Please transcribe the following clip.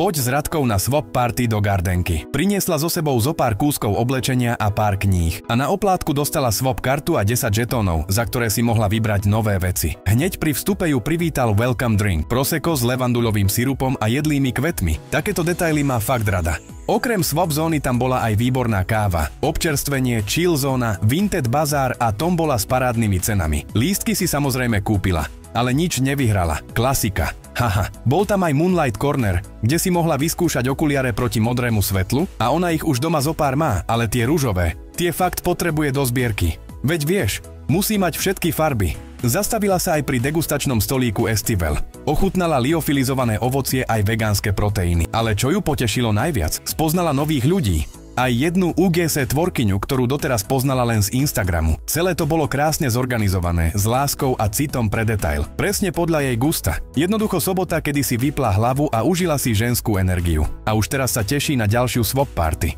Poď s Radkou na swap party do Gardenky. Priniesla so sebou zo pár kúskov oblečenia a pár kníh. A na oplátku dostala swap kartu a 10 žetónov, za ktoré si mohla vybrať nové veci. Hneď pri vstupe ju privítal welcome drink, prosecco s levandulovým sirupom a jedlými kvetmi. Takéto detaily má fakt rada. Okrem swap zóny tam bola aj výborná káva, občerstvenie, chill zóna, Vinted bazár a tombola s parádnymi cenami. Lístky si samozrejme kúpila, ale nič nevyhrala. Klasika. Haha, bol tam aj Moonlight Corner, kde si mohla vyskúšať okuliare proti modrému svetlu a ona ich už doma zopár má, ale tie ružové, tie fakt potrebuje do zbierky. Veď vieš, musí mať všetky farby. Zastavila sa aj pri degustačnom stolíku Estival. Ochutnala liofilizované ovocie aj vegánske proteíny. Ale čo ju potešilo najviac, spoznala nových ľudí. Aj jednu UGC tvorkyňu, ktorú doteraz poznala len z Instagramu. Celé to bolo krásne zorganizované, s láskou a citom pre detail. Presne podľa jej gusta. Jednoducho sobota, kedy si vypla hlavu a užila si ženskú energiu. A už teraz sa teší na ďalšiu swap party.